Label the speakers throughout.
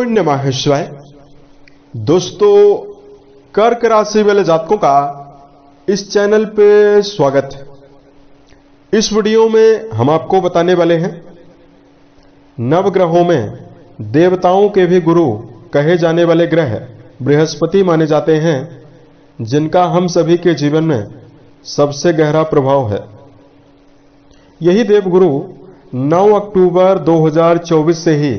Speaker 1: ओम नमः शिवाय। दोस्तों, कर्क राशि वाले जातकों का इस चैनल पे स्वागत है। इस वीडियो में हम आपको बताने वाले हैं नवग्रहों में देवताओं के भी गुरु कहे जाने वाले ग्रह बृहस्पति माने जाते हैं, जिनका हम सभी के जीवन में सबसे गहरा प्रभाव है। यही देवगुरु 9 अक्टूबर 2024 से ही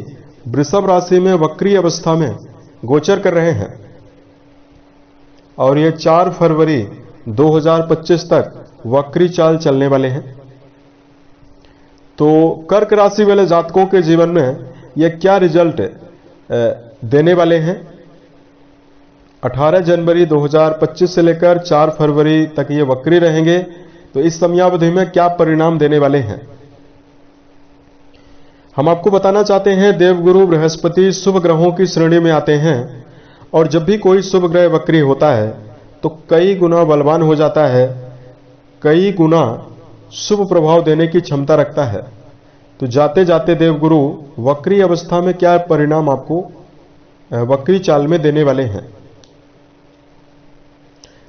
Speaker 1: वृषभ राशि में वक्री अवस्था में गोचर कर रहे हैं और ये 4 फरवरी 2025 तक वक्री चाल चलने वाले हैं। तो कर्क राशि वाले जातकों के जीवन में ये क्या रिजल्ट देने वाले हैं, 18 जनवरी 2025 से लेकर 4 फरवरी तक ये वक्री रहेंगे, तो इस समयावधि में क्या परिणाम देने वाले हैं हम आपको बताना चाहते हैं। देवगुरु बृहस्पति शुभ ग्रहों की श्रेणी में आते हैं और जब भी कोई शुभ ग्रह वक्री होता है तो कई गुना बलवान हो जाता है, कई गुना शुभ प्रभाव देने की क्षमता रखता है। तो जाते जाते देवगुरु वक्री अवस्था में क्या परिणाम आपको वक्री चाल में देने वाले हैं।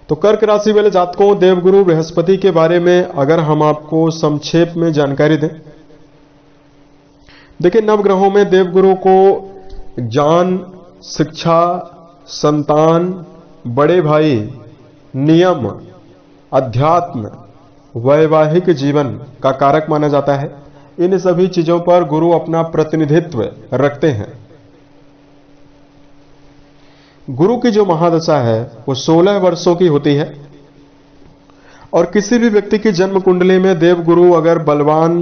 Speaker 1: तो कर्क राशि वाले जातकों, देवगुरु बृहस्पति के बारे में अगर हम आपको संक्षेप में जानकारी दें, देखिए नवग्रहों में देवगुरु को ज्ञान, शिक्षा, संतान, बड़े भाई, नियम, अध्यात्म, वैवाहिक जीवन का कारक माना जाता है। इन सभी चीजों पर गुरु अपना प्रतिनिधित्व रखते हैं। गुरु की जो महादशा है वो 16 वर्षों की होती है और किसी भी व्यक्ति की जन्म कुंडली में देवगुरु अगर बलवान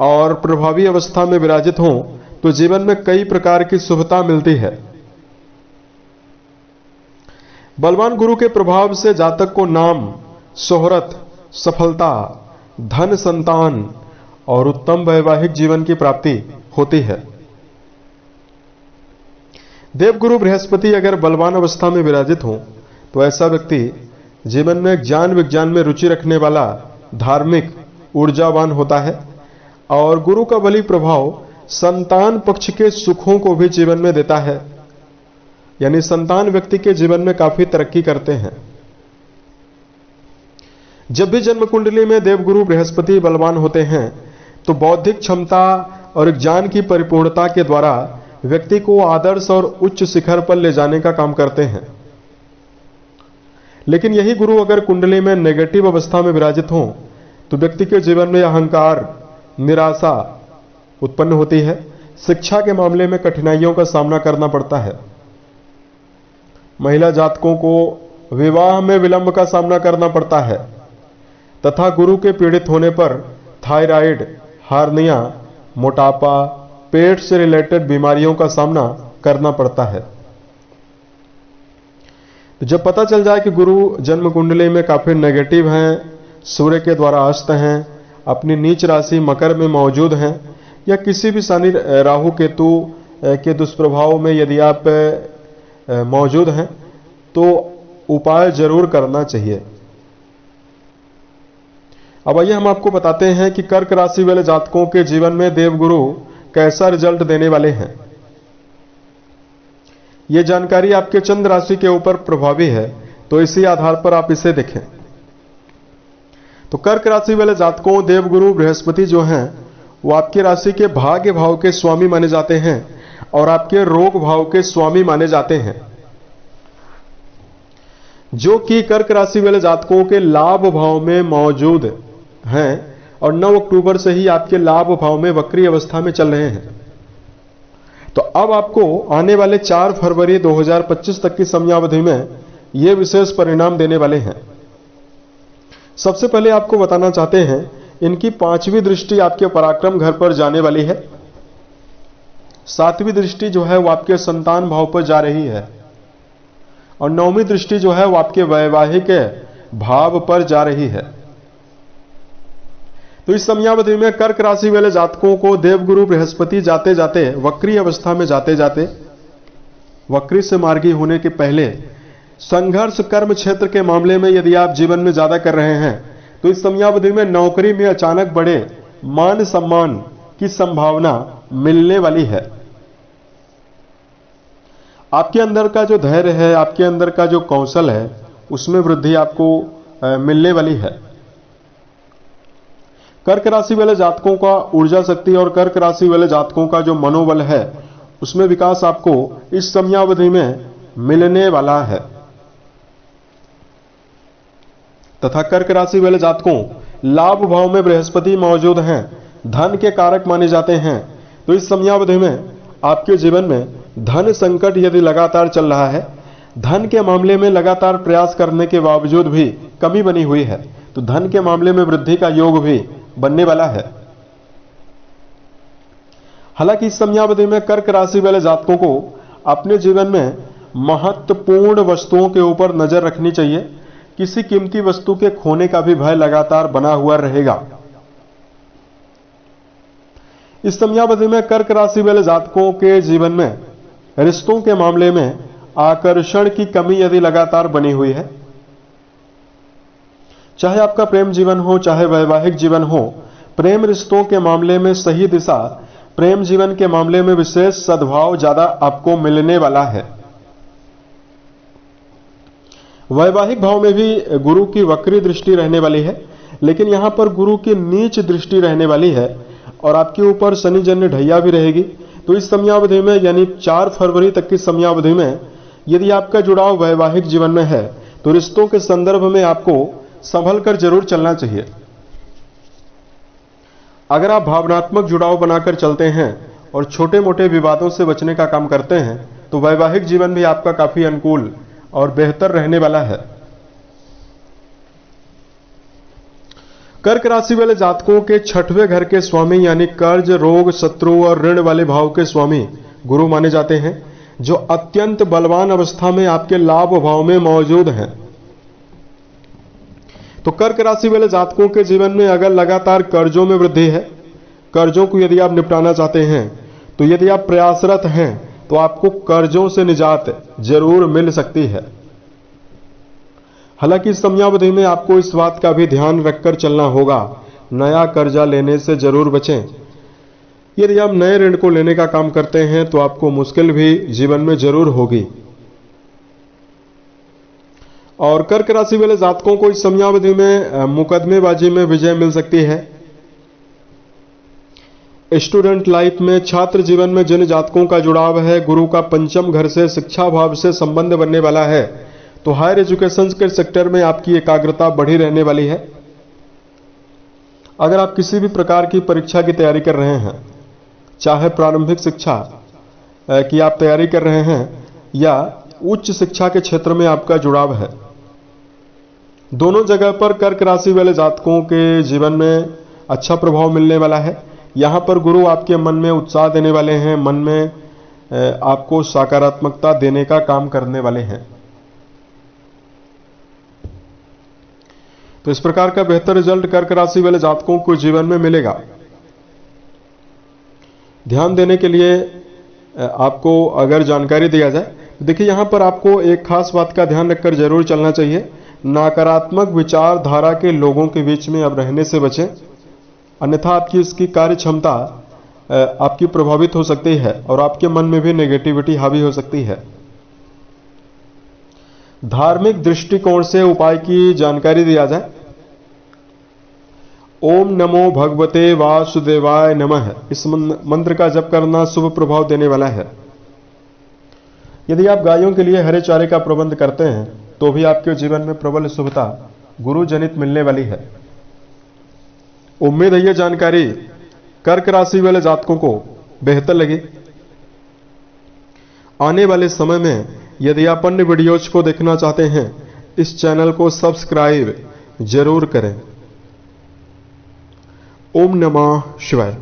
Speaker 1: और प्रभावी अवस्था में विराजित हों तो जीवन में कई प्रकार की शुभता मिलती है। बलवान गुरु के प्रभाव से जातक को नाम, शोहरत, सफलता, धन, संतान और उत्तम वैवाहिक जीवन की प्राप्ति होती है। देवगुरु बृहस्पति अगर बलवान अवस्था में विराजित हो तो ऐसा व्यक्ति जीवन में ज्ञान विज्ञान में रुचि रखने वाला, धार्मिक, ऊर्जावान होता है और गुरु का बली प्रभाव संतान पक्ष के सुखों को भी जीवन में देता है, यानी संतान व्यक्ति के जीवन में काफी तरक्की करते हैं। जब भी जन्म कुंडली में देवगुरु बृहस्पति बलवान होते हैं तो बौद्धिक क्षमता और ज्ञान की परिपूर्णता के द्वारा व्यक्ति को आदर्श और उच्च शिखर पर ले जाने का काम करते हैं। लेकिन यही गुरु अगर कुंडली में नेगेटिव अवस्था में विराजित हो तो व्यक्ति के जीवन में अहंकार, निराशा उत्पन्न होती है। शिक्षा के मामले में कठिनाइयों का सामना करना पड़ता है। महिला जातकों को विवाह में विलंब का सामना करना पड़ता है तथा गुरु के पीड़ित होने पर थायराइड, हार्निया, मोटापा, पेट से रिलेटेड बीमारियों का सामना करना पड़ता है। तो जब पता चल जाए कि गुरु जन्म कुंडली में काफी नेगेटिव हैं, सूर्य के द्वारा अस्त हैं, अपनी नीच राशि मकर में मौजूद हैं या किसी भी शनि, राहु, केतु के दुष्प्रभाव में यदि आप मौजूद हैं तो उपाय जरूर करना चाहिए। अब आइए हम आपको बताते हैं कि कर्क राशि वाले जातकों के जीवन में देवगुरु कैसा रिजल्ट देने वाले हैं। यह जानकारी आपके चंद्र राशि के ऊपर प्रभावी है, तो इसी आधार पर आप इसे देखें। तो कर्क राशि वाले जातकों, देवगुरु बृहस्पति जो हैं वो आपकी राशि के भाग्य भाव के स्वामी माने जाते हैं और आपके रोग भाव के स्वामी माने जाते हैं, जो कि कर्क राशि वाले जातकों के लाभ भाव में मौजूद हैं और 9 अक्टूबर से ही आपके लाभ भाव में वक्री अवस्था में चल रहे हैं। तो अब आपको आने वाले 4 फरवरी 2025 तक की समयावधि में ये विशेष परिणाम देने वाले हैं। सबसे पहले आपको बताना चाहते हैं, इनकी 5वीं दृष्टि आपके पराक्रम घर पर जाने वाली है। 7वीं दृष्टि जो है वो आपके संतान भाव पर जा रही है और 9वीं दृष्टि जो है वो आपके वैवाहिक भाव पर जा रही है। तो इस समयावधि में कर्क राशि वाले जातकों को देवगुरु बृहस्पति जाते जाते, वक्री अवस्था में जाते जाते, वक्री से मार्गी होने के पहले संघर्ष कर्म क्षेत्र के मामले में यदि आप जीवन में ज्यादा कर रहे हैं तो इस समयावधि में नौकरी में अचानक बड़े मान सम्मान की संभावना मिलने वाली है। आपके अंदर का जो धैर्य है, आपके अंदर का जो कौशल है, उसमें वृद्धि आपको मिलने वाली है। कर्क राशि वाले जातकों का ऊर्जा शक्ति और कर्क राशि वाले जातकों का जो मनोबल है, उसमें विकास आपको इस समयावधि में मिलने वाला है। तथा कर्क राशि वाले जातकों, लाभ भाव में बृहस्पति मौजूद हैं, धन के कारक माने जाते हैं। तो इस समयावधि में आपके जीवन में धन संकट यदि लगातार चल रहा है, धन के मामले में लगातार प्रयास करने के बावजूद भी कमी बनी हुई है, तो धन के मामले में वृद्धि का योग भी बनने वाला है। हालांकि इस समयावधि में कर्क राशि वाले जातकों को अपने जीवन में महत्वपूर्ण वस्तुओं के ऊपर नजर रखनी चाहिए। किसी कीमती वस्तु के खोने का भी भय लगातार बना हुआ रहेगा। इस समयावधि में कर्क राशि वाले जातकों के जीवन में रिश्तों के मामले में आकर्षण की कमी यदि लगातार बनी हुई है, चाहे आपका प्रेम जीवन हो, चाहे वैवाहिक जीवन हो, प्रेम रिश्तों के मामले में सही दिशा, प्रेम जीवन के मामले में विशेष सद्भाव ज्यादा आपको मिलने वाला है। वैवाहिक भाव में भी गुरु की वक्री दृष्टि रहने वाली है, लेकिन यहां पर गुरु की नीच दृष्टि रहने वाली है और आपके ऊपर शनि जन्य ढैया भी रहेगी। तो इस समयावधि में यानी 4 फरवरी तक की समयावधि में यदि आपका जुड़ाव वैवाहिक जीवन में है, तो रिश्तों के संदर्भ में आपको संभल कर जरूर चलना चाहिए। अगर आप भावनात्मक जुड़ाव बनाकर चलते हैं और छोटे मोटे विवादों से बचने का काम करते हैं, तो वैवाहिक जीवन भी आपका काफी अनुकूल और बेहतर रहने वाला है। कर्क राशि वाले जातकों के 6वें घर के स्वामी यानी कर्ज, रोग, शत्रु और ऋण वाले भाव के स्वामी गुरु माने जाते हैं, जो अत्यंत बलवान अवस्था में आपके लाभ भाव में मौजूद हैं। तो कर्क राशि वाले जातकों के जीवन में अगर लगातार कर्जों में वृद्धि है, कर्जों को यदि आप निपटाना चाहते हैं, तो यदि आप प्रयासरत हैं, तो आपको कर्जों से निजात जरूर मिल सकती है। हालांकि इस समयावधि में आपको इस बात का भी ध्यान रखकर चलना होगा, नया कर्जा लेने से जरूर बचें। यदि आप नए ऋण को लेने का काम करते हैं, तो आपको मुश्किल भी जीवन में जरूर होगी। और कर्क राशि वाले जातकों को इस समयावधि में मुकदमेबाजी में विजय मिल सकती है। स्टूडेंट लाइफ में, छात्र जीवन में जिन जातकों का जुड़ाव है, गुरु का 5th घर से शिक्षा भाव से संबंध बनने वाला है, तो हायर एजुकेशन के सेक्टर में आपकी एकाग्रता बढ़ी रहने वाली है। अगर आप किसी भी प्रकार की परीक्षा की तैयारी कर रहे हैं, चाहे प्रारंभिक शिक्षा की आप तैयारी कर रहे हैं या उच्च शिक्षा के क्षेत्र में आपका जुड़ाव है, दोनों जगह पर कर्क राशि वाले जातकों के जीवन में अच्छा प्रभाव मिलने वाला है। यहां पर गुरु आपके मन में उत्साह देने वाले हैं, मन में आपको सकारात्मकता देने का काम करने वाले हैं। तो इस प्रकार का बेहतर रिजल्ट कर्क राशि वाले जातकों को जीवन में मिलेगा। ध्यान देने के लिए आपको अगर जानकारी दिया जाए, देखिए यहां पर आपको एक खास बात का ध्यान रखकर जरूर चलना चाहिए। नकारात्मक विचारधारा के लोगों के बीच में अब रहने से बचें, अन्यथा आपकी इसकी कार्य क्षमता आपकी प्रभावित हो सकती है और आपके मन में भी नेगेटिविटी हावी हो सकती है। धार्मिक दृष्टिकोण से उपाय की जानकारी दिया जाए। ओम नमो भगवते वासुदेवाय नमः, इस मंत्र का जप करना शुभ प्रभाव देने वाला है। यदि आप गायों के लिए हरे चारे का प्रबंध करते हैं, तो भी आपके जीवन में प्रबल शुभता गुरु जनित मिलने वाली है। उम्मीद है यह जानकारी कर्क राशि वाले जातकों को बेहतर लगी। आने वाले समय में यदि आप अन्य वीडियोज को देखना चाहते हैं, इस चैनल को सब्सक्राइब जरूर करें। ओम नमः शिवाय।